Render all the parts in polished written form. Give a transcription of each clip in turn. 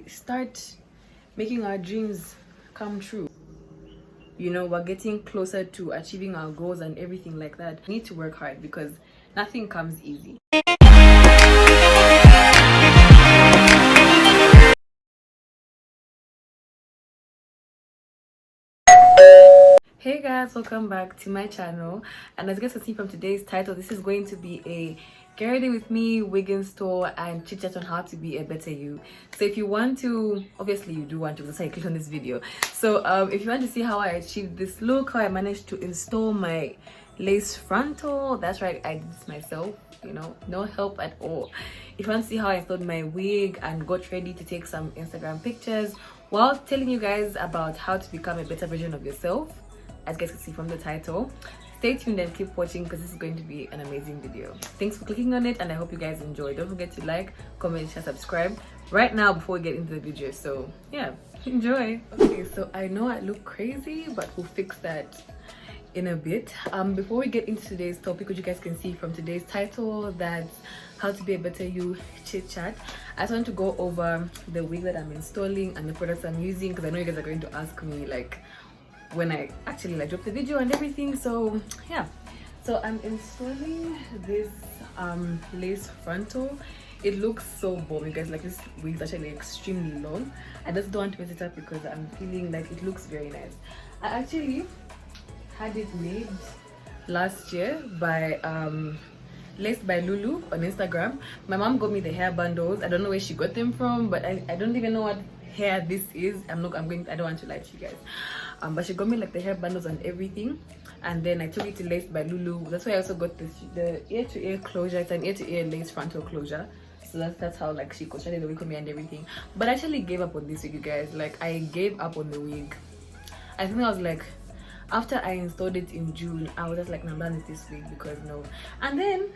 start making our dreams come true. You know, we're getting closer to achieving our goals and everything like that. We need to work hard because nothing comes easy. Hey guys, welcome back to my channel. And as you guys can see from today's title, this is going to be a get ready with me, wig in store, and chit chat on how to be a better you. So if you want to, obviously you do want to, that's why I click on this video. So if you want to see how I achieved this look, how I managed to install my lace frontal, that's right, I did this myself, you know, no help at all. If you want to see how I installed my wig and got ready to take some Instagram pictures while telling you guys about how to become a better version of yourself, as you guys can see from the title, stay tuned and keep watching because this is going to be an amazing video. Thanks for clicking on it and I hope you guys enjoy. Don't forget to like, comment, share, subscribe right now before we get into the video. So yeah, enjoy. Okay, so I know I look crazy, but we'll fix that in a bit. Before we get into today's topic, which you guys can see from today's title, that's how to be a better you chit chat, I just want to go over the wig that I'm installing and the products I'm using because I know you guys are going to ask me like when I actually like drop the video and everything. So yeah, so I'm installing this lace frontal. It looks so bomb, you guys. Like, this wig is actually extremely long. I just don't want to mess it up because I'm feeling like it looks very nice. I actually had it made last year by Laced by Lulu on Instagram. My mom got me the hair bundles. I don't know where she got them from, but I don't even know what hair this is. I don't want to lie to you guys. But she got me like the hair bundles and everything, and then I took it to Laced by Lulu. That's why I also got the ear-to-ear closure. It's an ear-to-ear lace frontal closure. So that's how like she constructed the wig for me and everything. But I actually gave up on this wig, you guys. Like, I gave up on the wig. I think I was like, after I installed it in June, I was just like, no, I'm done with this wig because no. And then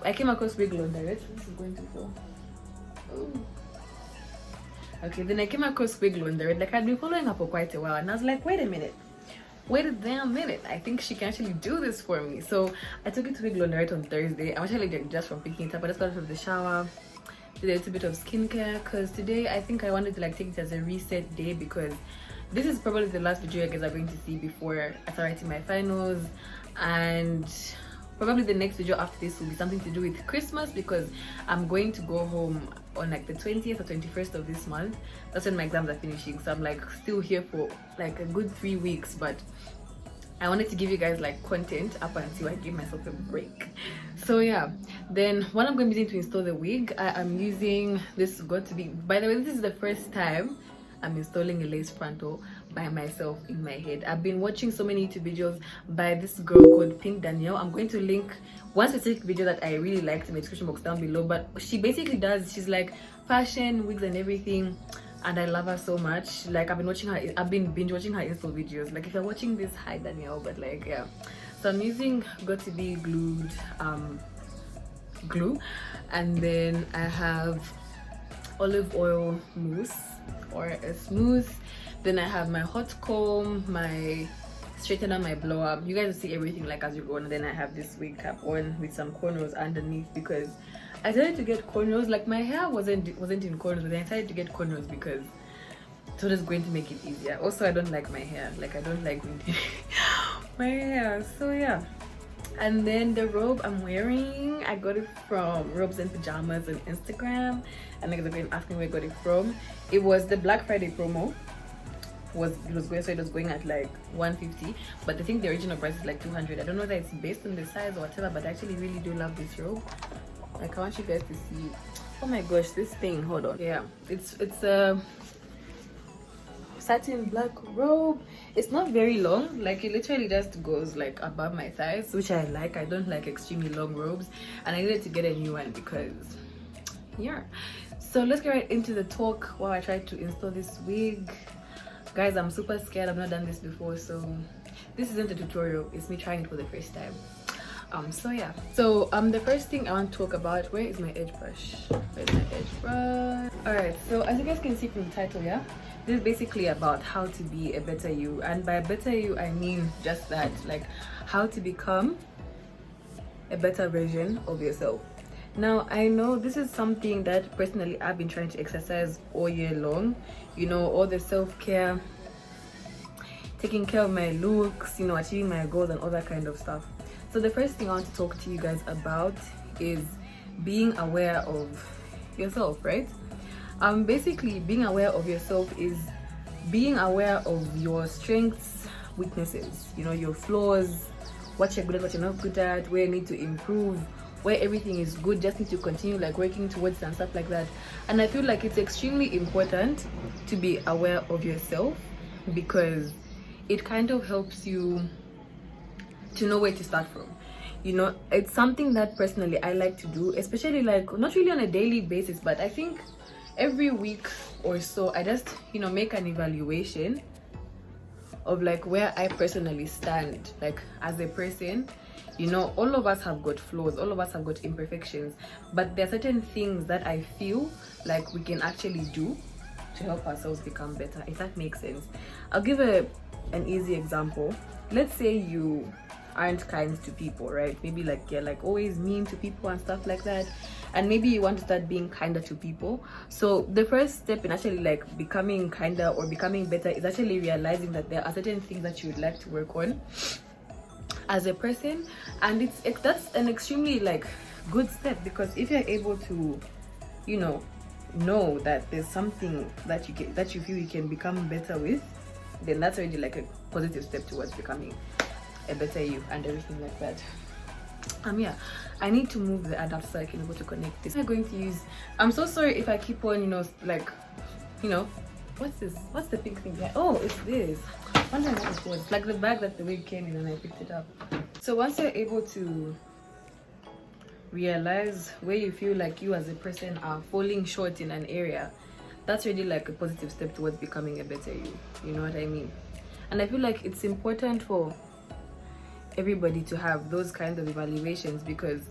I came across Wig Laundrette. This is going to fall. Ooh. Okay, then I came across Wig Laundrette. Like, I'd been following her for quite a while, and I was like, wait a damn minute, I think she can actually do this for me. So I took it to Wig Laundrette on Thursday. I'm actually just from picking it up. I just got out of the shower, did a little bit of skincare because today I think I wanted to like take it as a reset day because this is probably the last video you guys are going to see before I start writing my finals, and probably the next video after this will be something to do with Christmas because I'm going to go home on like the 20th or 21st of this month. That's when my exams are finishing, so I'm like still here for like a good 3 weeks, but I wanted to give you guys like content up until I give myself a break. So yeah, then what I'm going to be using to install the wig, I am using this. Got to be, by the way, this is the first time I'm installing a lace frontal by myself in my head. I've been watching so many YouTube videos by this girl called Pink Danielle. I'm going to link one specific video that I really liked in the description box down below, but she basically she's like fashion, wigs and everything, and I love her so much. Like, I've been binge watching her install videos. Like, if you're watching this, hi Danielle. But like, yeah, so I'm using got to be glued glue, and then I have olive oil mousse or a smooth. Then I have my hot comb, my straightener, my blow up. You guys will see everything like as you go on. And then I have this wig cap on with some cornrows underneath because I decided to get cornrows. Like, my hair wasn't in cornrows, but I decided to get cornrows because it's just going to make it easier. Also, I don't like my hair. Like, I don't like my hair. So yeah. And then the robe I'm wearing, I got it from Robes and Pajamas on Instagram, and like they've been asking where I got it from. It was the Black Friday promo. It was going at like 150, but I think the original price is like 200. I don't know that it's based on the size or whatever, but I actually really do love this robe. Like, I want you guys to see. Oh my gosh, this thing, hold on. Yeah, it's a satin black robe. It's not very long, like it literally just goes like above my thighs, which I like. I don't like extremely long robes, and I needed to get a new one because yeah. So let's get right into the talk while I try to install this wig. Guys, I'm super scared. I've not done this before, so this isn't a tutorial, it's me trying it for the first time. So yeah, so the first thing I want to talk about, where is my edge brush? Where's my edge brush? All right, so as you guys can see from the title, yeah, this is basically about how to be a better you, and by better you I mean just that, like how to become a better version of yourself. Now, I know this is something that personally I've been trying to exercise all year long. You know, all the self-care, taking care of my looks, you know, achieving my goals and all that kind of stuff. So the first thing I want to talk to you guys about is being aware of yourself, right? Basically, being aware of yourself is being aware of your strengths, weaknesses, you know, your flaws, what you're good at, what you're not good at, where you need to improve, where everything is good, just need to continue like working towards and stuff like that. And I feel like it's extremely important to be aware of yourself, because it kind of helps you to know where to start from. You know, it's something that personally I like to do, especially like not really on a daily basis, but I think every week or so I just, you know, make an evaluation of like where I personally stand like as a person. You know, all of us have got flaws, all of us have got imperfections, but there are certain things that I feel like we can actually do to help ourselves become better, if that makes sense. I'll give an easy example. Let's say you aren't kind to people, right? Maybe like you're like always mean to people and stuff like that, and maybe you want to start being kinder to people. So the first step in actually like becoming kinder or becoming better is actually realizing that there are certain things that you would like to work on as a person, and that's an extremely like good step, because if you're able to, you know that there's something that you feel you can become better with, then that's already like a positive step towards becoming a better you and everything like that. Yeah, I need to move the adapter so I can be able to connect this. I'm going to use, I'm so sorry if I keep on, you know, like, you know, what's this? What's the pink thing here? Oh, it's this. One time what it was. It's like the bag that the wig came in and I picked it up. So once you're able to realize where you feel like you as a person are falling short in an area, that's really like a positive step towards becoming a better you. You know what I mean? And I feel like it's important for everybody to have those kinds of evaluations, because,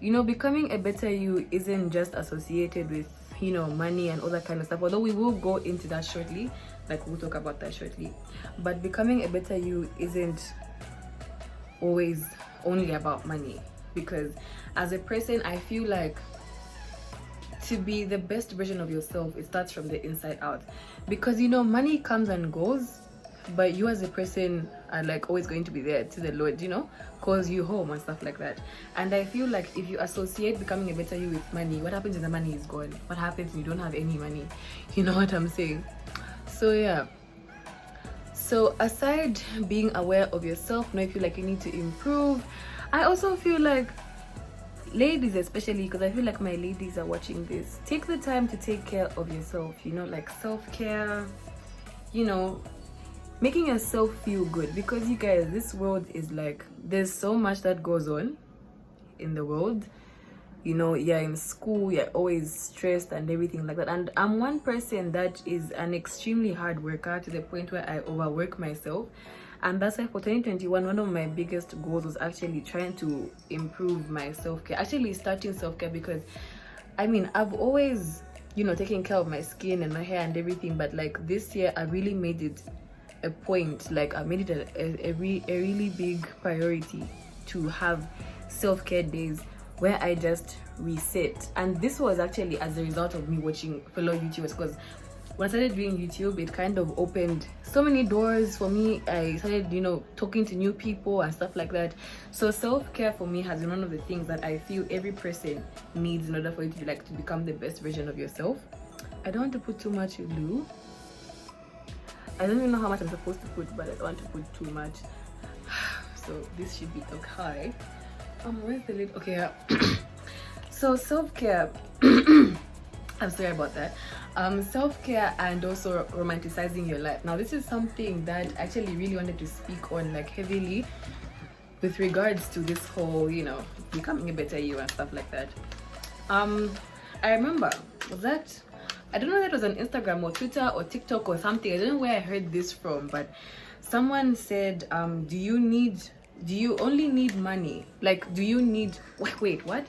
you know, becoming a better you isn't just associated with, you know, money and all that kind of stuff, although we will go into that shortly, like we'll talk about that shortly. But becoming a better you isn't always only about money, because as a person I feel like to be the best version of yourself, it starts from the inside out. Because, you know, money comes and goes, but you as a person are like always going to be there to the Lord, you know, calls you home and stuff like that. And I feel like if you associate becoming a better you with money, what happens when the money is gone? What happens when you don't have any money? You know what I'm saying? So yeah, so aside being aware of yourself, now I feel like you need to improve, I also feel like ladies, especially because I feel like my ladies are watching this, take the time to take care of yourself, you know, like self-care, you know, making yourself feel good. Because you guys, this world is like, there's so much that goes on in the world. You know, you're in school, you're always stressed and everything like that. And I'm one person that is an extremely hard worker to the point where I overwork myself. And that's why for 2021, one of my biggest goals was actually trying to improve my self-care, actually starting self-care, because I mean, I've always, you know, taken care of my skin and my hair and everything, but like this year I really made it a point, like I made it a really big priority to have self-care days where I just reset. And this was actually as a result of me watching fellow YouTubers, because when I started doing YouTube, it kind of opened so many doors for me. I started, you know, talking to new people and stuff like that. So self-care for me has been one of the things that I feel every person needs in order for you to like to become the best version of yourself. I don't want to put too much glue. I don't even know how much I'm supposed to put, but I don't want to put too much. So this should be okay. Where's the lid? Okay, yeah. So self-care. I'm sorry about that. Self-care and also romanticizing your life. Now this is something that I actually really wanted to speak on like heavily with regards to this whole, you know, becoming a better you and stuff like that. I remember, I don't know if that was on Instagram or Twitter or TikTok or something. I don't know where I heard this from, but someone said, do you only need money? Like, do you need, wait, what?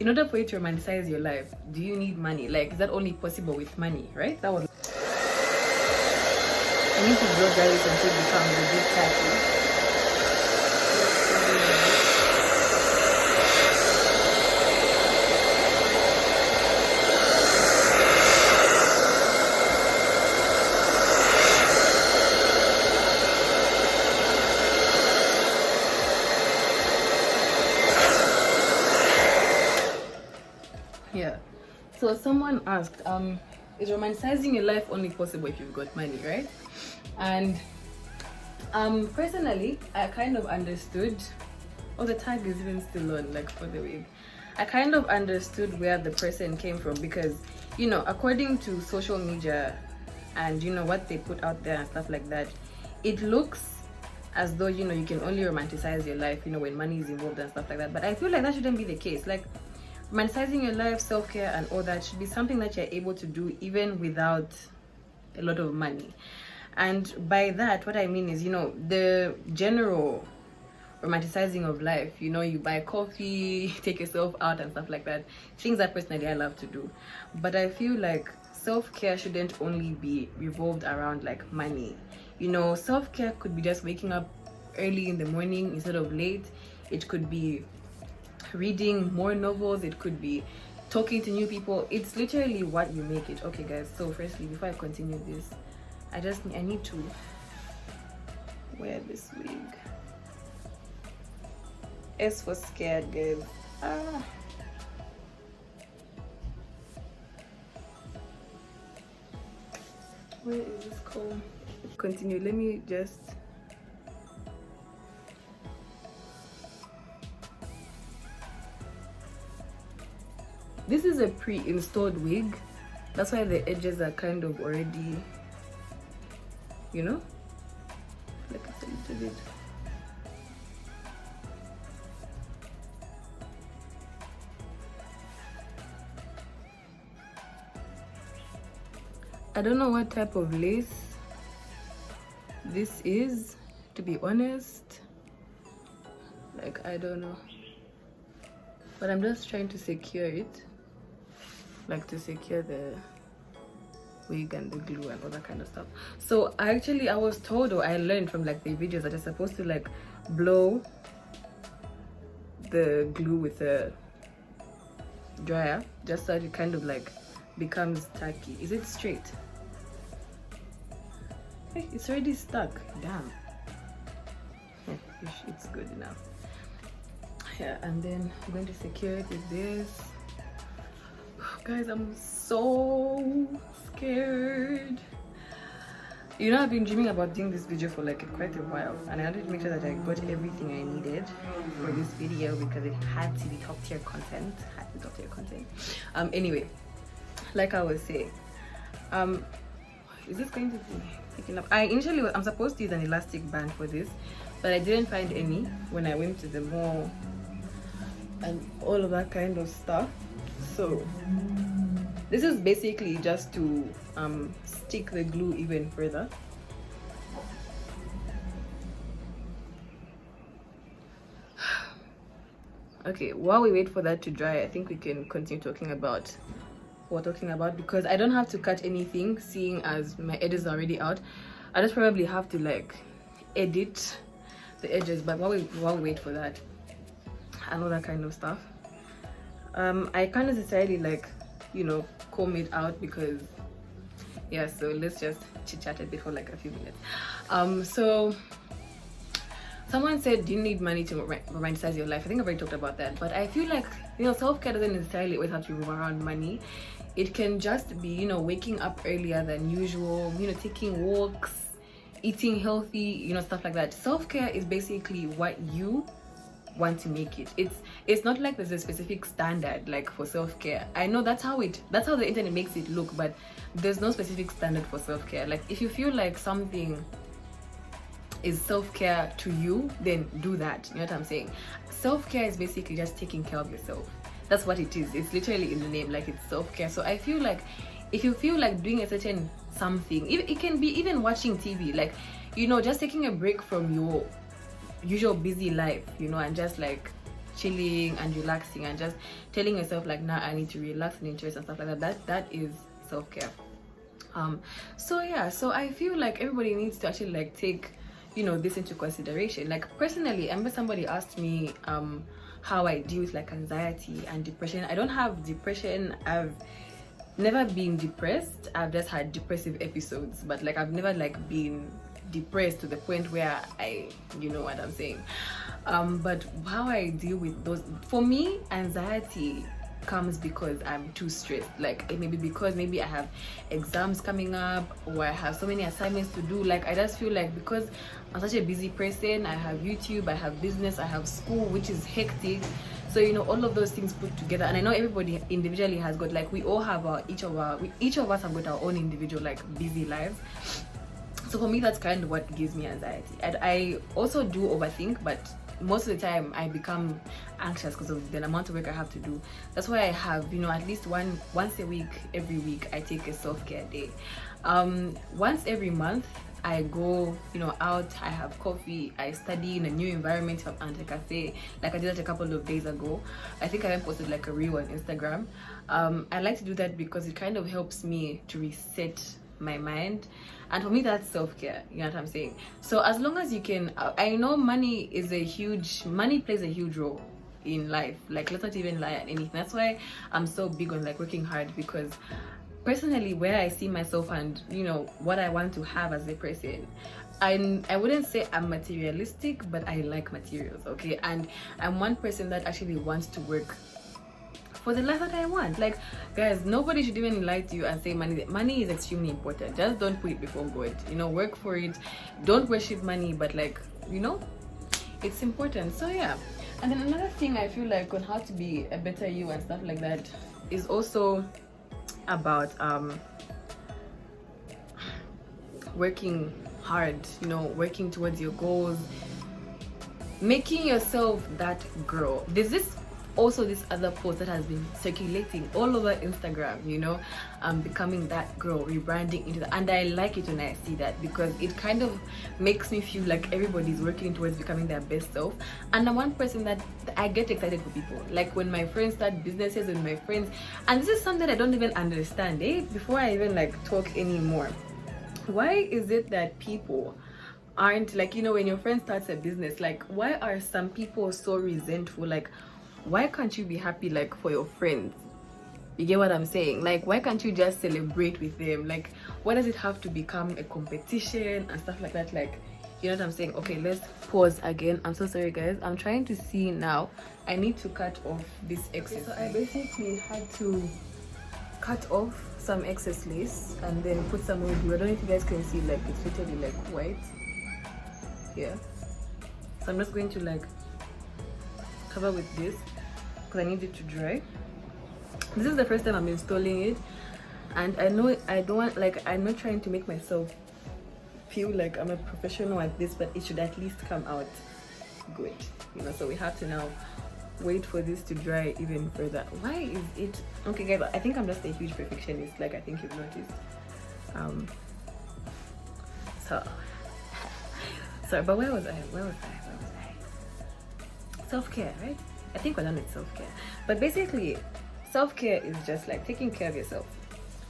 In order for you to romanticize your life, do you need money? Like, is that only possible with money, right? That was, I need to draw Gary until it becomes a big tattoo. So someone asked, is romanticizing your life only possible if you've got money, right? And personally, I kind of understood. Oh, the tag is even still on, like, for the WIG. I kind of understood where the person came from, because, you know, according to social media and, you know, what they put out there and stuff like that, it looks as though, you know, you can only romanticize your life, you know, when money is involved and stuff like that. But I feel like that shouldn't be the case. Like, romanticizing your life, self-care and all that should be something that you're able to do even without a lot of money. And by that, what I mean is, you know, the general romanticizing of life, you know, you buy coffee, take yourself out and stuff like that, things that personally I love to do. But I feel like self-care shouldn't only be revolved around like money. You know, self-care could be just waking up early in the morning instead of late. It could be reading more novels. It could be talking to new people. It's literally what you make it. Okay guys, so firstly, before I continue this, I need to wear this wig. S for scared, guys. Where is this comb? Continue. Let me just. This is a pre-installed wig. That's why the edges are kind of already, you know, like it's a little bit. I don't know what type of lace this is, to be honest. Like, I don't know, but I'm just trying to secure it, like to secure the wig and the glue and all that kind of stuff. So I was told, or I learned from like the videos, that you're supposed to like blow the glue with a dryer just so that it kind of like becomes tacky. Is it straight? Hey, it's already stuck. Damn. It's good enough. Yeah, and then I'm going to secure it with this. Guys, I'm so scared. You know, I've been dreaming about doing this video for like quite a while, and I wanted to make sure that I got everything I needed for this video because it had to be top tier content. Anyway, like I was saying, is this going to be picking up? I'm supposed to use an elastic band for this, but I didn't find any when I went to the mall and all of that kind of stuff. So this is basically just to stick the glue even further. Okay, while we wait for that to dry, I think we can continue talking about what we're talking about, because I don't have to cut anything, seeing as my edges are already out. I just probably have to like edit the edges, but while we wait for that and all that kind of stuff, I can't necessarily like, you know, comb it out because yeah, so let's just chit chat a bit for like a few minutes. So someone said, do you need money to romanticize your life? I think I've already talked about that, but I feel like, you know, self-care doesn't necessarily always have to revolve around money. It can just be, you know, waking up earlier than usual, you know, taking walks, eating healthy, you know, stuff like that. Self-care is basically what you want to make it. It's not like there's a specific standard like for self-care. I know that's how the internet makes it look, but there's no specific standard for self-care. Like, if you feel like something is self-care to you, then do that. You know what I'm saying? Self-care is basically just taking care of yourself. That's what it is. It's literally in the name, like it's self-care. So I feel like if you feel like doing a certain something, it can be even watching TV, like, you know, just taking a break from your usual busy life, you know, and just like chilling and relaxing and just telling yourself like, nah, I need to relax and enjoy and stuff like that. That is self-care. So yeah, so I feel like everybody needs to actually like take, you know, this into consideration. Like, personally, I remember somebody asked me how I deal with like anxiety and depression. I don't have depression. I've never been depressed. I've just had depressive episodes, but like I've never like been depressed to the point where you know what I'm saying. But how I deal with those, for me, anxiety comes because I'm too stressed. Like maybe because maybe I have exams coming up, or I have so many assignments to do. Like I just feel like because I'm such a busy person, I have YouTube, I have business, I have school, which is hectic. So you know, all of those things put together, and I know everybody individually has got, like, we all have each of us have got our own individual like busy lives. So for me, that's kind of what gives me anxiety. And I also do overthink, but most of the time I become anxious because of the amount of work I have to do. That's why I have, you know, at least once a week, every week I take a self-care day. Once every month I go, you know, out, I have coffee, I study in a new environment at a cafe, like I did that a couple of days ago. I think I even posted like a reel on Instagram. I like to do that because it kind of helps me to reset my mind, and for me that's self-care, you know what I'm saying? So as long as you can, I know money plays a huge role in life. Like, let's not even lie at anything. That's why I'm so big on like working hard, because personally, where I see myself and, you know, what I want to have as a person, I wouldn't say I'm materialistic, but I like materials, okay? And I'm one person that actually wants to work for the life that I want. Like, guys, nobody should even lie to you and say money is extremely important. Just don't put it before God, you know, work for it. Don't worship money, but like, you know, it's important. So yeah. And then another thing I feel like on how to be a better you and stuff like that is also about working hard, you know, working towards your goals, making yourself that girl. There's this other post that has been circulating all over Instagram, you know, becoming that girl, rebranding into that. And I like it when I see that, because it kind of makes me feel like everybody's working towards becoming their best self. And I'm one person that I get excited for people. Like when my friends start businesses with my friends, and this is something that I don't even understand, before I even like talk anymore. Why is it that people aren't like, you know, when your friend starts a business, like why are some people so resentful? Like, why can't you be happy like for your friends? You get what I'm saying? Like, why can't you just celebrate with them? Like, why does it have to become a competition and stuff like that? Like, you know what I'm saying? Okay, let's pause again. I'm so sorry, guys. I'm trying to see now. I need to cut off this excess. So I basically had to cut off some excess lace and then put some more glue. I don't know if you guys can see, like it's literally like white here. So I'm just going to like cover with this because I need it to dry. This is the first time I'm installing it, and I know I don't want, like, I'm not trying to make myself feel like I'm a professional at this, but it should at least come out good, you know. So we have to now wait for this to dry even further. Why is it okay, guys? I think I'm just a huge perfectionist, like I think you've noticed. So sorry, but where was I? Self-care, right? I think we're done with self-care. But basically, self-care is just like taking care of yourself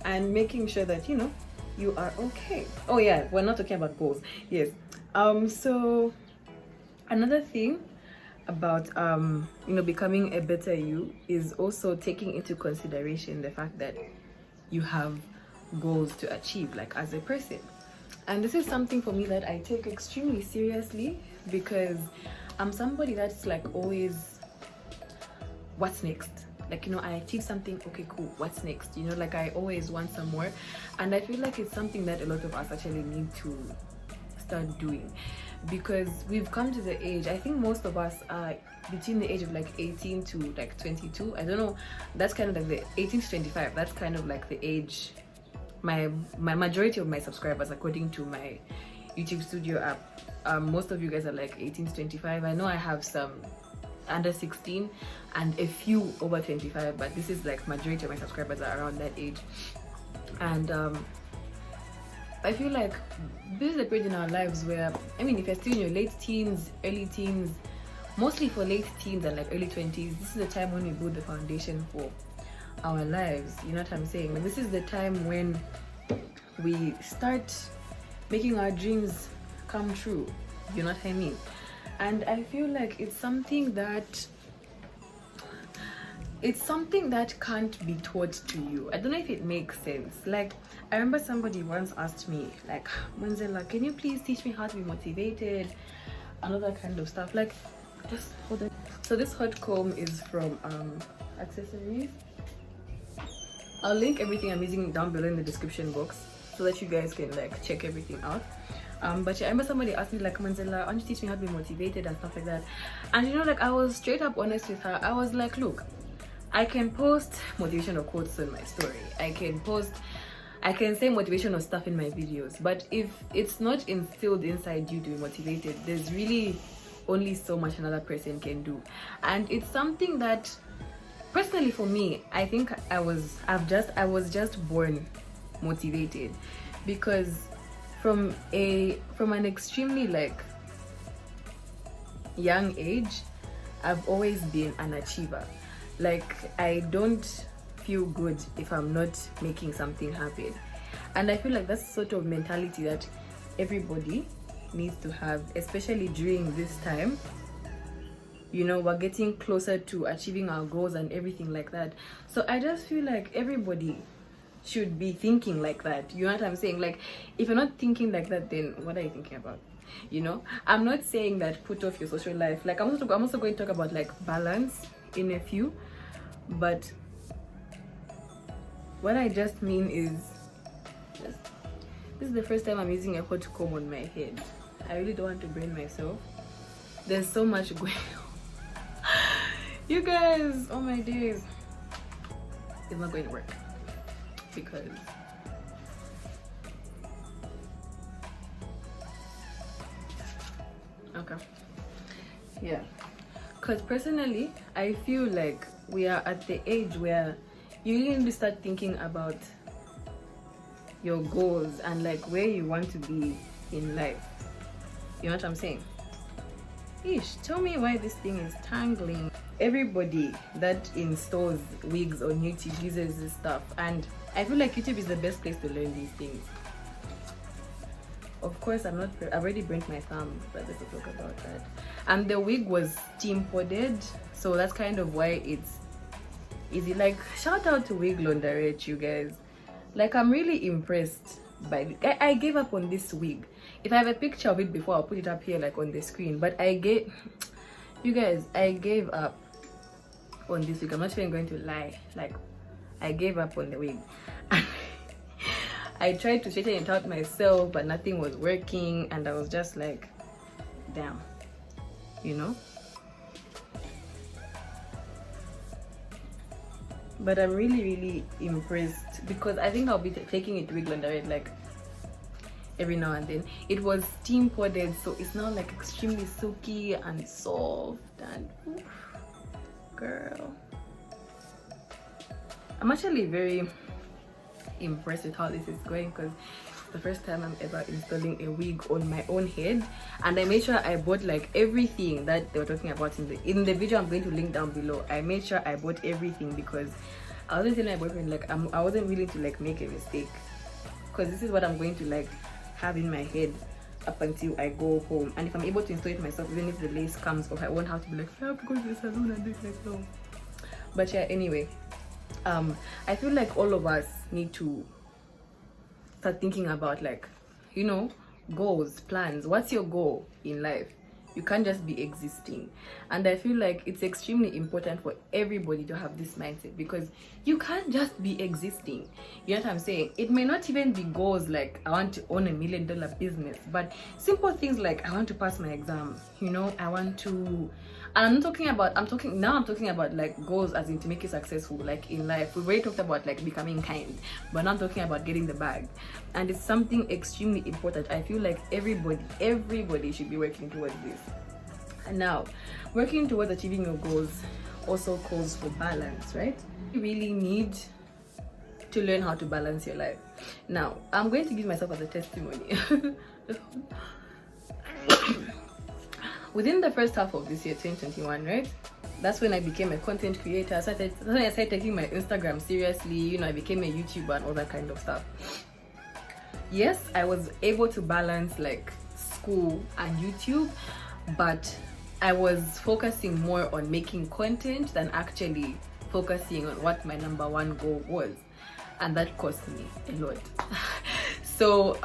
and making sure that, you know, you are okay. Oh yeah, we're not talking about goals. Yes. So another thing about you know, becoming a better you is also taking into consideration the fact that you have goals to achieve, like as a person. And this is something for me that I take extremely seriously, because I'm somebody that's like always, what's next? Like, you know, I achieve something, okay, cool, what's next? You know, like I always want some more. And I feel like it's something that a lot of us actually need to start doing, because we've come to the age, I think most of us are between the age of like 18 to like 22. I don't know, that's kind of like the 18 to 25, that's kind of like the age my majority of my subscribers, according to my YouTube Studio app, most of you guys are like 18 to 25. I know I have some under 16 and a few over 25, but this is like majority of my subscribers are around that age. And I feel like this is a period in our lives where, I mean, if you're still in your late teens, early teens, mostly for late teens and like early 20s, this is the time when we build the foundation for our lives, you know what I'm saying? Like, this is the time when we start making our dreams come true, you know what I mean? And I feel like it's something that can't be taught to you. I don't know if it makes sense. Like, I remember somebody once asked me, like, Manzela, can you please teach me how to be motivated and all that kind of stuff? Like, Just hold it. So this hot comb is from accessories. I'll link everything I'm using down below in the description box so that you guys can like check everything out. But yeah, I remember somebody asked me like, Manzella, why don't you teach me how to be motivated and stuff like that? And you know, like I was straight up honest with her. I was like, look, I can post motivational quotes on my story. I can say motivational stuff in my videos, but if it's not instilled inside you to be motivated, there's really only so much another person can do. And it's something that personally for me, I think I was just born motivated, because from an extremely like young age, I've always been an achiever. Like I don't feel good if I'm not making something happen, and I feel like that's sort of mentality that everybody needs to have, especially during this time. You know, we're getting closer to achieving our goals and everything like that. So I just feel like everybody should be thinking like that. You know what I'm saying? Like if you're not thinking like that, then what are you thinking about? You know, I'm not saying that put off your social life. Like I'm also going to talk about like balance in a few, but what I just mean is this is the first time I'm using a hot comb on my head. I really don't want to burn myself. There's so much going on. You guys, oh my days. It's not going to work because okay, yeah, because personally I feel like we are at the age where you really need to start thinking about your goals and like where you want to be in life. You know what I'm saying? Ish, tell me why this thing is tangling. Everybody that installs wigs on YouTube uses this stuff, and I feel like YouTube is the best place to learn these things. Of course, I've already burnt my thumb, but let's not talk about that. And the wig was steam podded, so that's kind of why it's easy. Like shout out to Wig Laundrette, you guys. Like I'm really impressed by it. I gave up on this wig. If I have a picture of it before, I'll put it up here like on the screen, but I gave up on this wig. I'm not even going to lie, like I gave up on the wig. I tried to straighten it out myself, but nothing was working, and I was just like, damn, you know. But I'm really impressed because I think I'll be taking it to Wig Laundrette like every now and then. It was steam podded, so it's now like extremely silky and soft, and oof, girl, I'm actually very impressed with how this is going, because it's the first time I'm ever installing a wig on my own head. And I made sure I bought like everything that they were talking about in the video I'm going to link down below. I made sure I bought everything because I wasn't telling my boyfriend like I wasn't willing to like make a mistake, because this is what I'm going to like have in my head up until I go home. And if I'm able to install it myself, even if the lace comes off, I won't have to be like, I have to go to the salon and do it myself. But yeah, anyway, I feel like all of us need to start thinking about, like, you know, goals, plans. What's your goal in life? You can't just be existing. And I feel like it's extremely important for everybody to have this mindset, because you can't just be existing. You know what I'm saying? It may not even be goals like I want to own $1 million business, but simple things like I want to pass my exam, you know, I want to, and I'm talking about like goals as in to make you successful, like in life. We've already talked about like becoming kind, but now I'm talking about getting the bag. And it's something extremely important. I feel like everybody should be working towards this. And now, working towards achieving your goals also calls for balance, right? You really need to learn how to balance your life. Now, I'm going to give myself as a testimony. Within the first half of this year, 2021, right? That's when I became a content creator. That's when I started taking my Instagram seriously. You know, I became a YouTuber and all that kind of stuff. Yes, I was able to balance like school and YouTube, but I was focusing more on making content than actually focusing on what my #1 goal was, and that cost me a lot. So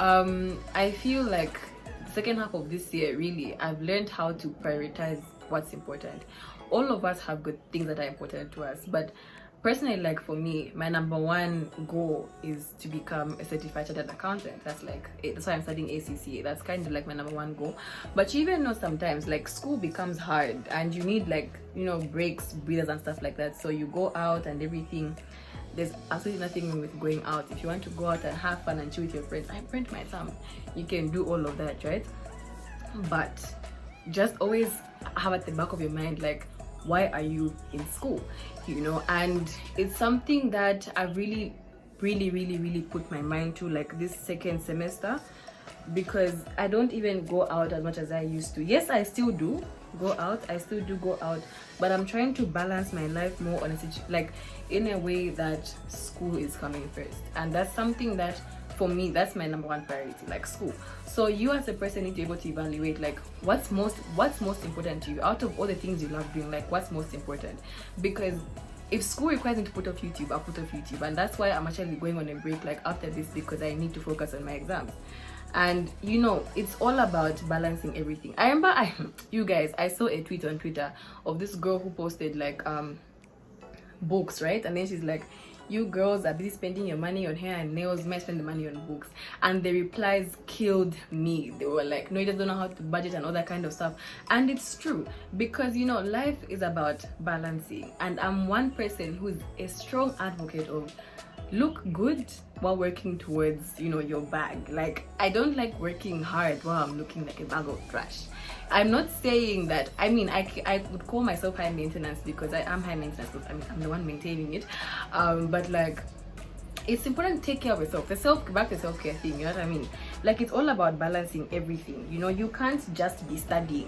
I feel like the second half of this year, really, I've learned how to prioritize what's important. All of us have good things that are important to us, but personally, like for me, my number one goal is to become a certified chartered accountant. That's like it. That's why I'm studying ACCA. That's kind of like my number one goal. But you even know sometimes like school becomes hard and you need like, you know, breaks, breathers and stuff like that. So you go out and everything. There's absolutely nothing wrong with going out. If you want to go out and have fun and chill with your friends, I print my thumb. You can do all of that, right? But just always have at the back of your mind, like, why are you in school? You know, and it's something that I really put my mind to, like this second semester, because I don't even go out as much as I used to. Yes, I still do go out, but I'm trying to balance my life more on like in a way that school is coming first, and that's something that for me, that's my number one priority, like school. So you as a person need to be able to evaluate like what's most important to you out of all the things you love doing. Like what's most important, because if school requires me to put off YouTube, I'll put off YouTube, and that's why I'm actually going on a break like after this, because I need to focus on my exams. And you know, it's all about balancing everything. I remember you guys, I saw a tweet on Twitter of this girl who posted like books, right? And then she's like, you girls are busy spending your money on hair and nails, might spend the money on books. And the replies killed me. They were like, no, you just don't know how to budget and all that kind of stuff. And it's true, because you know, life is about balancing, and I'm one person who's a strong advocate of look good while working towards, you know, your bag. Like I don't like working hard while I'm looking like a bag of trash. I'm not saying that, I mean, I would call myself high maintenance because I am high maintenance, because I'm the one maintaining it, but like it's important to take care of yourself. Back to self-care thing, you know what I mean? Like it's all about balancing everything. You know, you can't just be studying.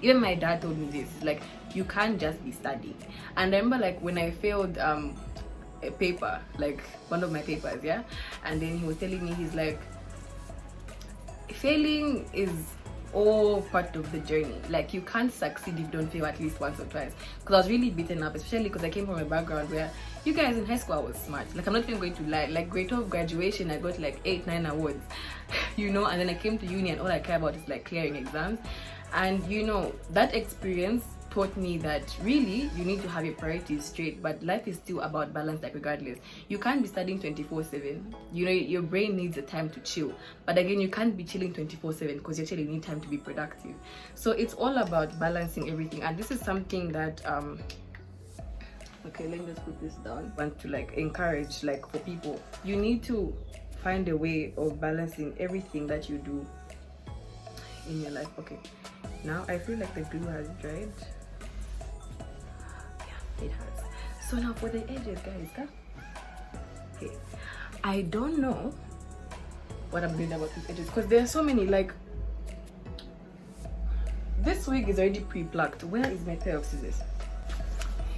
Even my dad told me this, like you can't just be studying. And I remember like when I failed a paper, like one of my papers, yeah, and then he was telling me, he's like, failing is all part of the journey. Like you can't succeed if you don't fail at least once or twice. Because I was really beaten up, especially because I came from a background where you guys in high school I was smart. Like I'm not even going to lie, like grade 12 graduation I got like 8-9 awards you know, and then I came to uni and all I care about is like clearing exams. And you know, that experience taught me that really you need to have your priorities straight, but life is still about balance. Like regardless, you can't be studying 24/7. You know, your brain needs a time to chill, but again you can't be chilling 24/7 because you actually need time to be productive. So it's all about balancing everything, and this is something that okay, let me just put this down. I want to like encourage, like for people, you need to find a way of balancing everything that you do in your life. Okay, now I feel like the glue has dried. It has. So now for the edges, guys, huh? Okay, I don't know what I'm doing about these edges because there are so many. Like this wig is already pre-plucked. Where is my pair of scissors?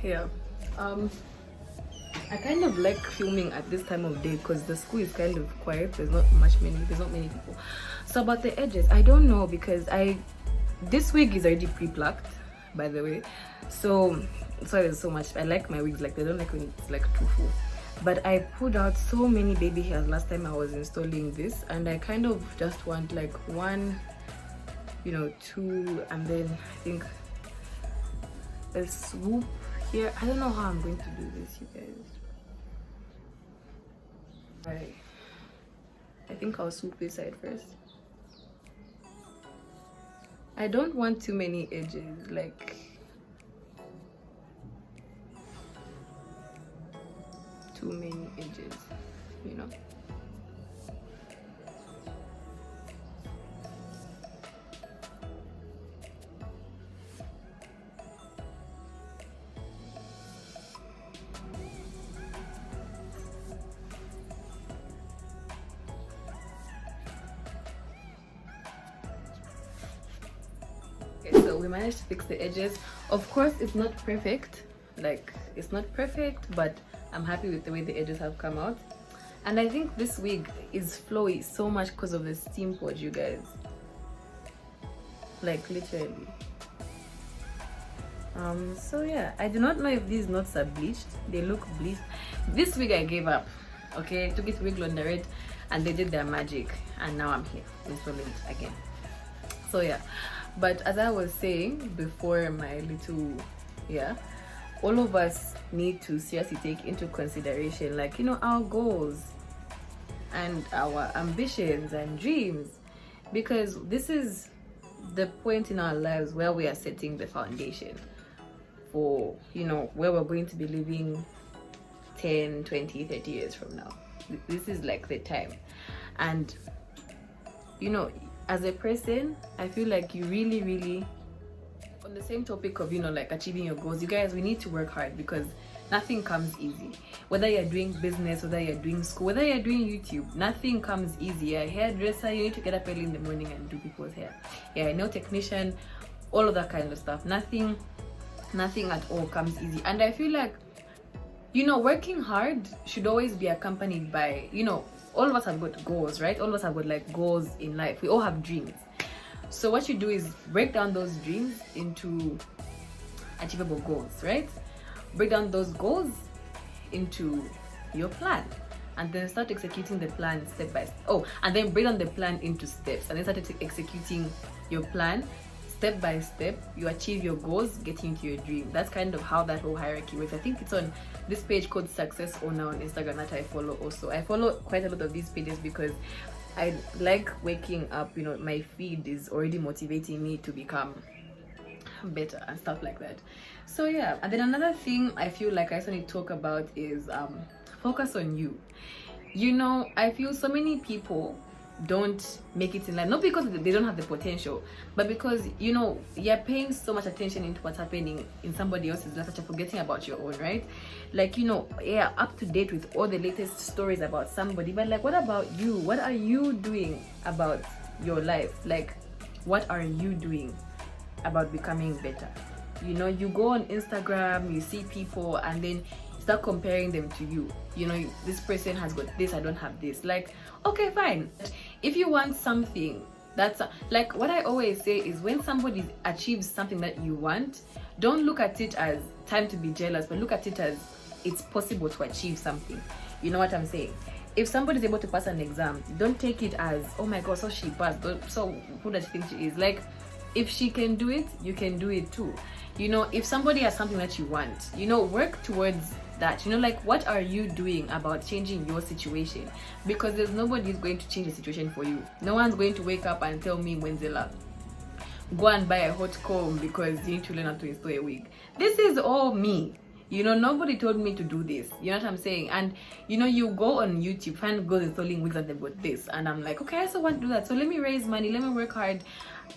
Here. I kind of like filming at this time of day because the school is kind of quiet. There's not many people. So about the edges, I don't know, because this wig is already pre-plucked, by the way. So sorry, there's so much. I like my wigs, like they don't like when it's like too full. But I pulled out so many baby hairs last time I was installing this, and I kind of just want like one, you know, two, and then I think a swoop here. I don't know how I'm going to do this, you guys. Right, I think I'll swoop this side first. I don't want too many edges, like too many edges, you know. So we managed to fix the edges. Of course it's not perfect, like it's not perfect, but I'm happy with the way the edges have come out. And I think this wig is flowy so much because of the steam pod, you guys, like literally. So yeah, I do not know if these knots are bleached. They look bleached. This wig I gave up. Okay, took it to Wig Laundrette and they did their magic, and now I'm here installing it again. So yeah, But as I was saying before, my little, yeah, all of us need to seriously take into consideration, like, you know, our goals and our ambitions and dreams, because this is the point in our lives where we are setting the foundation for, you know, where we're going to be living 10, 20, 30 years from now. This is like the time. And, you know, as a person, I feel like you really, on the same topic of, you know, like achieving your goals, you guys, we need to work hard, because nothing comes easy. Whether you're doing business, whether you're doing school, whether you're doing YouTube, nothing comes easy. You're a hairdresser, you need to get up early in the morning and do people's hair. Yeah, a nail technician, all of that kind of stuff. Nothing at all comes easy. And I feel like, you know, working hard should always be accompanied by, you know, all of us have got goals, right? All of us have got like goals in life. We all have dreams. So what you do is break down those dreams into achievable goals, right? Break down those goals into your plan, and then start executing the plan step by step. Oh, and then break down the plan into steps, and then start executing your plan step by step. You achieve your goals, getting to your dream. That's kind of how that whole hierarchy works. I think it's on this page called Success Owner on Instagram that I follow also. I follow quite a lot of these pages because I like waking up, you know, my feed is already motivating me to become better and stuff like that. So yeah, and then another thing I feel like I also need to talk about is focus on you. You know, I feel so many people don't make it in life, not because they don't have the potential, but because, you know, you're paying so much attention into what's happening in somebody else's life that you're forgetting about your own, right? Like, you know, yeah, up to date with all the latest stories about somebody, but like, what about you? What are you doing about your life? Like, what are you doing about becoming better? You know, you go on Instagram, you see people, and then start comparing them to you. You know, this person has got this, I don't have this. Like, okay, fine. If you want something that's like, what I always say is, when somebody achieves something that you want, don't look at it as time to be jealous, but look at it as it's possible to achieve something. You know what I'm saying? If somebody's able to pass an exam, don't take it as, oh my god, so she passed, so who does she think she is? Like, if she can do it, you can do it too. You know, if somebody has something that you want, you know, work towards that. You know, like, what are you doing about changing your situation? Because there's nobody who's going to change the situation for you. No one's going to wake up and tell me, Mwenzela, go and buy a hot comb because you need to learn how to install a wig. This is all me. You know, nobody told me to do this. You know what I'm saying? And, you know, you go on YouTube, find girls installing wigs and they've got this. And I'm like, okay, I also want to do that. So let me raise money, let me work hard,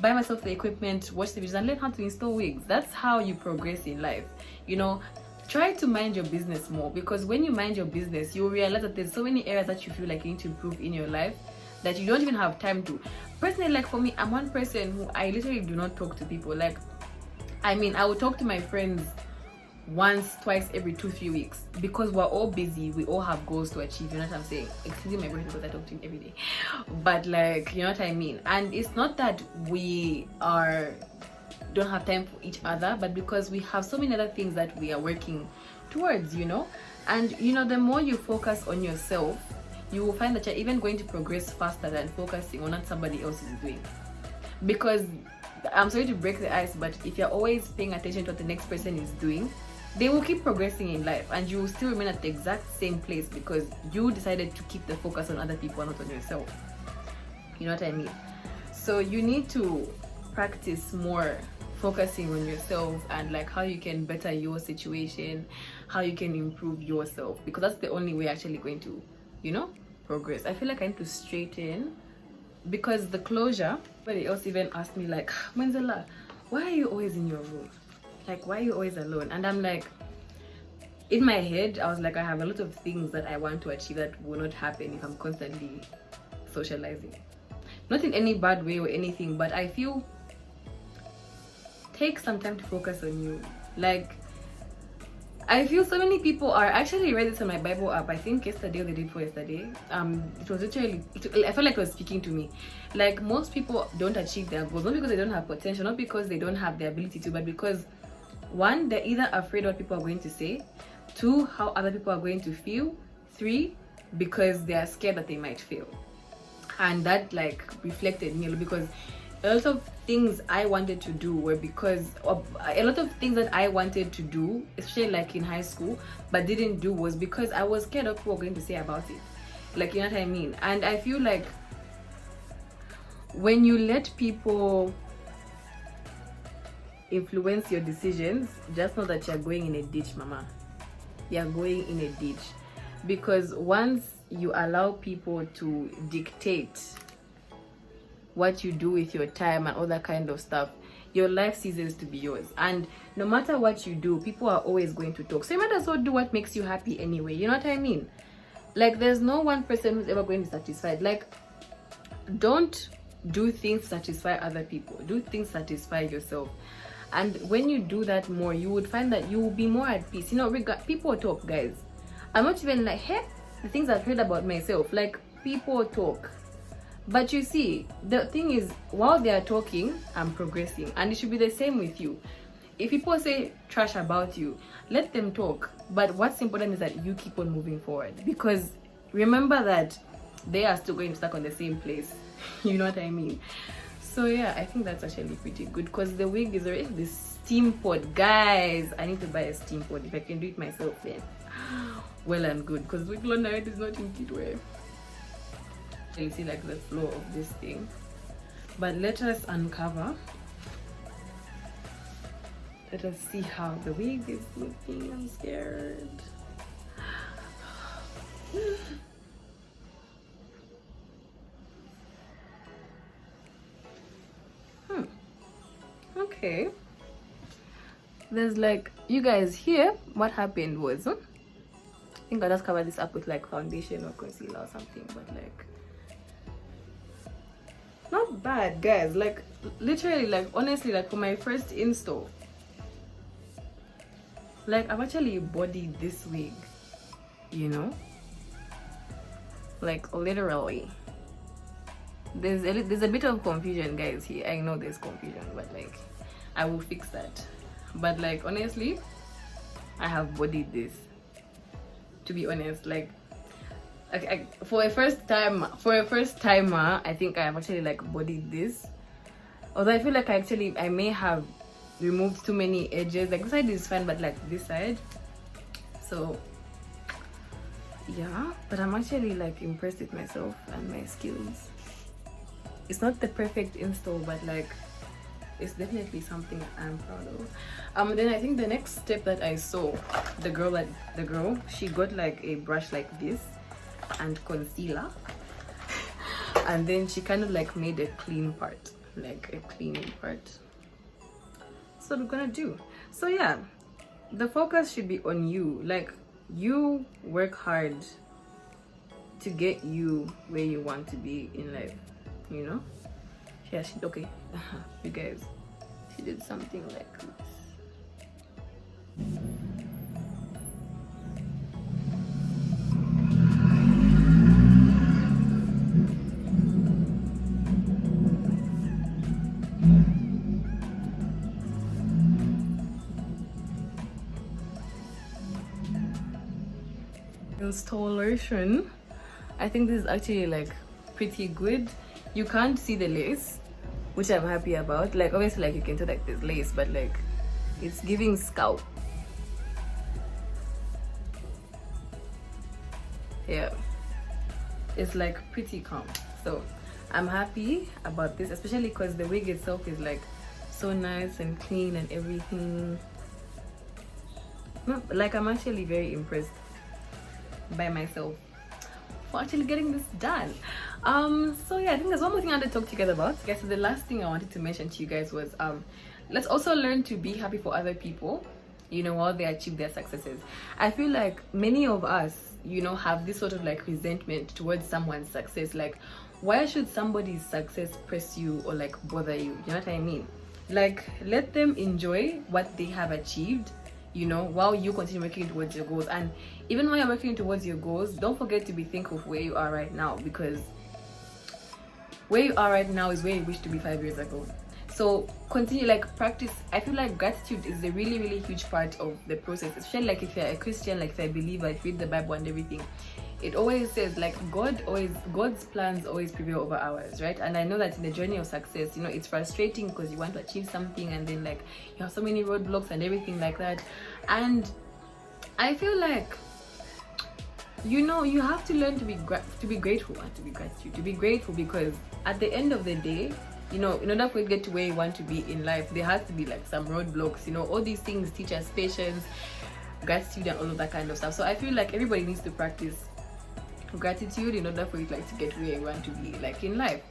buy myself the equipment, watch the videos, and learn how to install wigs. That's how you progress in life. You know, try to mind your business more, because when you mind your business, you'll realize that there's so many areas that you feel like you need to improve in your life that you don't even have time to. Personally, like for me, I'm one person who I literally do not talk to people. Like, I mean, I will talk to my friends once, twice every 2-3 weeks, because we're all busy, we all have goals to achieve. You know what I'm saying? Excluding my boyfriend, because I talk to him every day. But like, you know what I mean? And it's not that we don't have time for each other, but because we have so many other things that we are working towards, you know. And you know, the more you focus on yourself, you will find that you're even going to progress faster than focusing on what somebody else is doing. Because I'm sorry to break the ice, but if you're always paying attention to what the next person is doing, they will keep progressing in life and you will still remain at the exact same place, because you decided to keep the focus on other people and not on yourself. You know what I mean? So you need to practice more focusing on yourself and like how you can better your situation, how you can improve yourself, because that's the only way actually going to, you know, progress. I feel like I need to straighten, because the closure, somebody else even asked me like, Mwenzela, why are you always in your room? Like, why are you always alone? And I'm like, in my head, I was like, I have a lot of things that I want to achieve that will not happen if I'm constantly socializing. Not in any bad way or anything, but I feel, take some time to focus on you. Like, I feel so many people are actually read this on my Bible app. I think yesterday or the day before yesterday. It was literally, I felt like it was speaking to me. Like, most people don't achieve their goals, not because they don't have potential, not because they don't have the ability to, but because, one, they're either afraid what people are going to say, 2, how other people are going to feel, 3, because they are scared that they might fail. And that like reflected me, because a lot of things I wanted to do were because of, a lot of things that I wanted to do, especially like in high school, but didn't do, was because I was scared of what people were going to say about it. Like, you know what I mean? And I feel like when you let people influence your decisions, just know that you're going in a ditch, mama. You're going in a ditch. Because once you allow people to dictate what you do with your time and all that kind of stuff, your life ceases to be yours. And no matter what you do, people are always going to talk. So you might as well do what makes you happy anyway. You know what I mean? Like, there's no one person who's ever going to be satisfied. Like, don't do things to satisfy other people. Do things to satisfy yourself. And when you do that more, you would find that you will be more at peace. You know, people talk, guys. I'm not even like, hey, the things I've heard about myself. Like, people talk. But you see, the thing is, while they are talking, I'm progressing. And it should be the same with you. If people say trash about you, let them talk. But what's important is that you keep on moving forward. Because remember that they are still going to stuck on the same place. You know what I mean? So yeah, I think that's actually pretty good. Because the wig is already the steam pod. Guys, I need to buy a steam pod. If I can do it myself, then well and good. Because wig night is not in Kitwe. You see like the flow of this thing. But let us uncover. Let us see how the wig is looking. I'm scared. Okay. There's like, you guys here, what happened was, I think I just covered this up with like foundation or concealer or something, but like, not bad, guys. Like, literally, like, honestly, like, for my first install, like, I've actually bodied this wig, you know, like, literally. There's a bit of confusion, guys, here. I know there's confusion, but like, I will fix that. But like, honestly, I have bodied this, to be honest. Like, for a first timer, I think I have actually like bodied this. Although I feel like I may have removed too many edges. Like, this side is fine, but like this side, so yeah. But I'm actually like impressed with myself and my skills. It's not the perfect install, but like, it's definitely something I'm proud of. Then I think the next step that I saw, the girl, she got like a brush like this and concealer, and then she kind of like made a clean part, like a clean part. So we're gonna do. So yeah, the focus should be on you. Like, you work hard to get you where you want to be in life, you know. Yeah, okay. You guys, she did something like this. Installation. I think this is actually like pretty good. You can't see the lace, which I'm happy about. Like, obviously, like, you can tell like there's lace, but like, it's giving scalp. Yeah, it's like pretty calm. So I'm happy about this, especially because the wig itself is like so nice and clean and everything. Like, I'm actually very impressed by myself for actually getting this done. So yeah, I think there's one more thing I wanted to talk to you guys about. Okay, so the last thing I wanted to mention to you guys was let's also learn to be happy for other people, you know, while they achieve their successes. I feel like many of us, you know, have this sort of like resentment towards someone's success. Like, why should somebody's success press you or like bother you? You know what I mean? Like, let them enjoy what they have achieved, you know, while you continue working towards your goals. And even while you're working towards your goals, don't forget to be thankful for where you are right now, because where you are right now is where you wish to be 5 years ago. So continue, like practice. I feel like gratitude is a really, really huge part of the process, especially like if you're a Christian, like if you're a believer, if you read the Bible and everything. It always says like God's plans always prevail over ours, right? And I know that in the journey of success, you know, it's frustrating because you want to achieve something and then like you have so many roadblocks and everything like that. And I feel like, you know, you have to learn to be grateful and to be grateful, because at the end of the day, you know, in order for you to get to where you want to be in life, there has to be like some roadblocks. You know, all these things teach us patience, gratitude, and all of that kind of stuff. So I feel like everybody needs to practice gratitude in order for you like to get where you want to be like in life.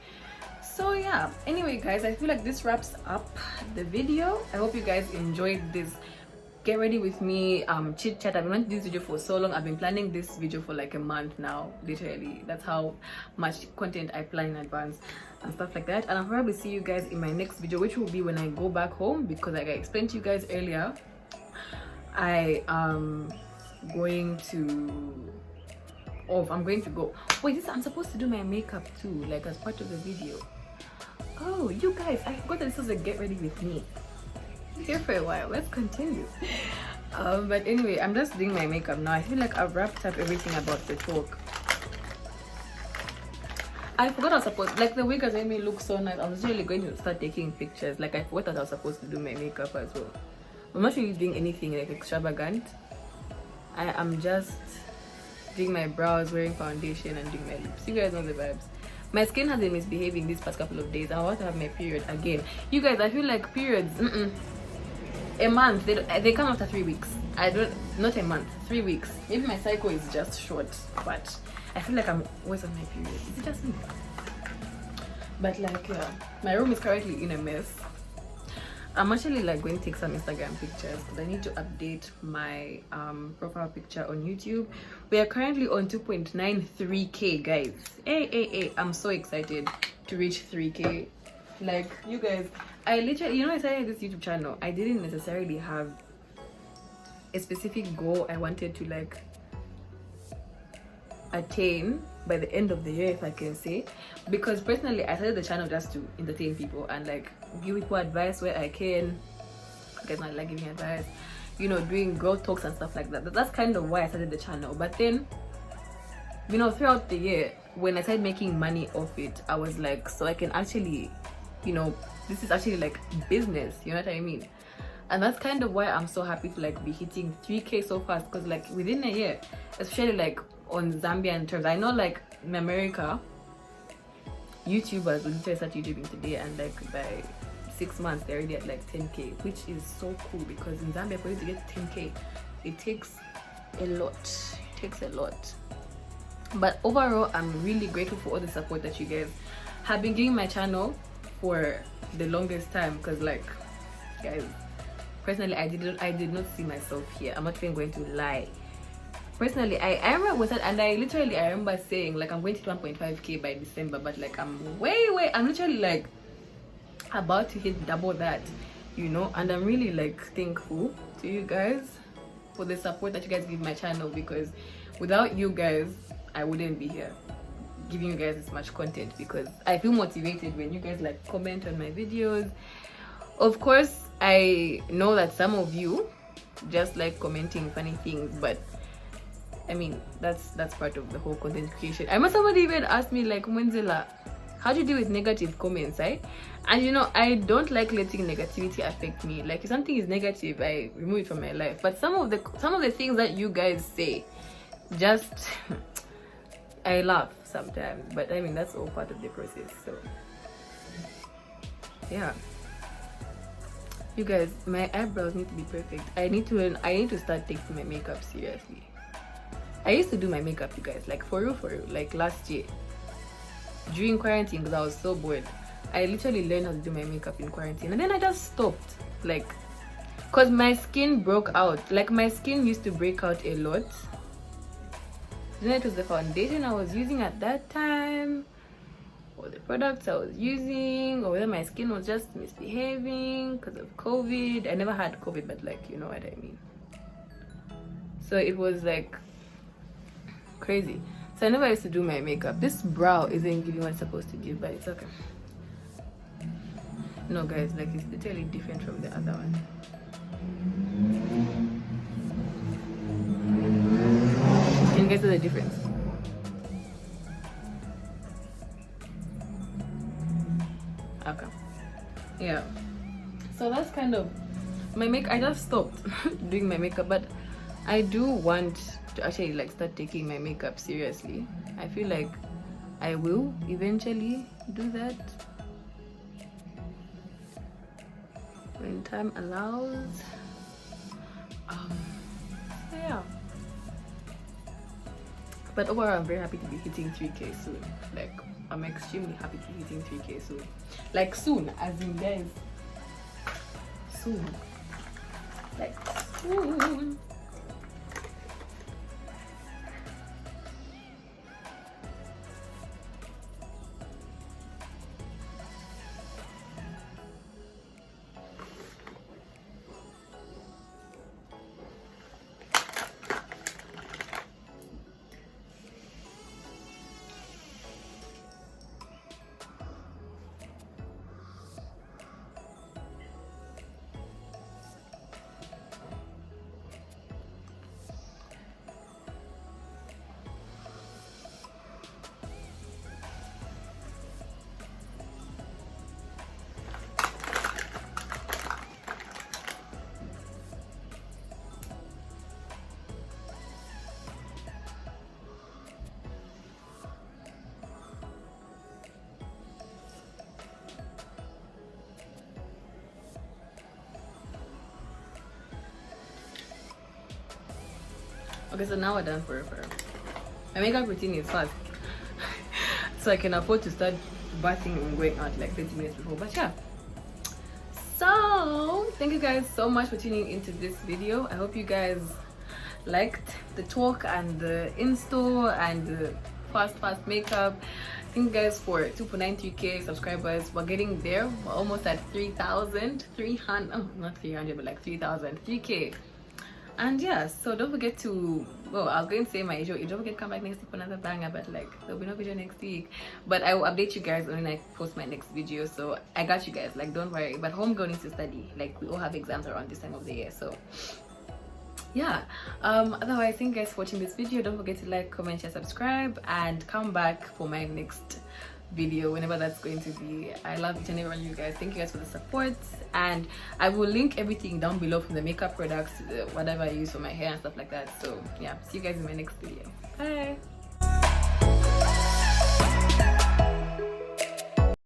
So yeah, anyway guys, I feel like this wraps up the video. I hope you guys enjoyed this get ready with me chit chat. I've been wanting to do this video for so long. I've been planning this video for like a month now, literally. That's how much content I plan in advance and stuff like that. And I'll probably see you guys in my next video, which will be when I go back home, because like I explained to you guys earlier, I am going to I'm going to go. Wait, I'm supposed to do my makeup too, like as part of the video. Oh, you guys, I forgot that this was a get ready with me. Here for a while. Let's continue. But anyway, I'm just doing my makeup now. I feel like I've wrapped up everything about the talk. I forgot I was supposed, like the wig has made me look so nice. I was really going to start taking pictures. Like I forgot that I was supposed to do my makeup as well. I'm not really doing anything like extravagant. I am just doing my brows, wearing foundation, and doing my lips. You guys know the vibes. My skin has been misbehaving these past couple of days. I'm about to have my period again. You guys, I feel like periods, a month, they come after 3 weeks. Not a month, 3 weeks. Maybe my cycle is just short, but I feel like I'm always on my period. Is it just me? But like, yeah, my room is currently in a mess. I'm actually like going to take some Instagram pictures because I need to update my profile picture on YouTube. We are currently on 2.93k, guys. Hey, I'm so excited to reach 3k. Like, you guys, I literally, you know, I started this YouTube channel. I didn't necessarily have a specific goal I wanted to like attain by the end of the year, if I can say, because personally I started the channel just to entertain people and like give people advice where I can. I guess not like giving advice, you know, doing girl talks and stuff like that. That's kind of why I started the channel. But then, you know, throughout the year when I started making money off it, I was like, so I can actually, you know, this is actually like business, you know what I mean? And that's kind of why I'm so happy to like be hitting 3k so fast, because like within a year, especially like on Zambian terms, I know like in America YouTubers will literally start YouTubing today and like by 6 months they're already at like 10k, which is so cool, because in Zambia for you to get 10k it takes a lot. But overall, I'm really grateful for all the support that you guys have been giving my channel for the longest time, because like, guys, personally I did not see myself here. I'm not even going to lie. Personally, I remember with that, and I remember saying like I'm going to 1.5k by December, but like I'm I'm literally like about to hit double that, you know. And I'm really like thankful to you guys for the support that you guys give my channel, because without you guys I wouldn't be here giving you guys this much content, because I feel motivated when you guys like comment on my videos. Of course, I know that some of you just like commenting funny things, but I mean, that's part of the whole content creation. I remember somebody even asked me like, Mwenzela, how do you deal with negative comments, right? And you know, I don't like letting negativity affect me. Like if something is negative, I remove it from my life. But some of the things that you guys say, just I laugh sometimes. But I mean, that's all part of the process. So yeah, you guys, my eyebrows need to be perfect. I need to start taking my makeup seriously. I used to do my makeup, you guys, like for real, like last year during quarantine, because I was so bored. I literally learned how to do my makeup in quarantine, and then I just stopped, like, because my skin broke out. Like my skin used to break out a lot. Then it was the foundation I was using at that time, or the products I was using, or whether my skin was just misbehaving because of COVID. I never had COVID, but like, you know what I mean. So it was like crazy. So I never used to do my makeup. This brow isn't giving what it's supposed to give, but it's okay. No guys, like it's literally different from the other one. Can you guys see the difference? Okay. Yeah. So that's kind of my make. I just stopped doing my makeup, but I do want to actually like start taking my makeup seriously. I feel like I will eventually do that when time allows. So yeah. But overall, I'm very happy to be hitting 3K soon. Like, I'm extremely happy to be hitting 3K soon. Like soon, as in guys, soon. Like soon. Okay, so now we're done for my makeup routine is fast. So I can afford to start bathing and going out like 30 minutes before. But yeah. So thank you guys so much for tuning into this video. I hope you guys liked the talk and the in-store and the fast makeup. Thank you guys for 2.93k subscribers. We're getting there. We're almost at 3,300. Oh, not 300, but like 3,003k. And yeah, so don't forget to, well, I was going to say my age, don't forget to come back next week for another banger, but like there'll be no video next week. But I will update you guys when I post my next video. So I got you guys, like don't worry. But homegirl needs to study. Like we all have exams around this time of the year, so yeah. Otherwise, thank you guys for watching this video. Don't forget to like, comment, share, subscribe, and come back for my next video whenever that's going to be. I love each and every one of you guys. Thank you guys for the support, and I will link everything down below, from the makeup products to the whatever I use for my hair and stuff like that. So yeah, see you guys in my next video. Bye.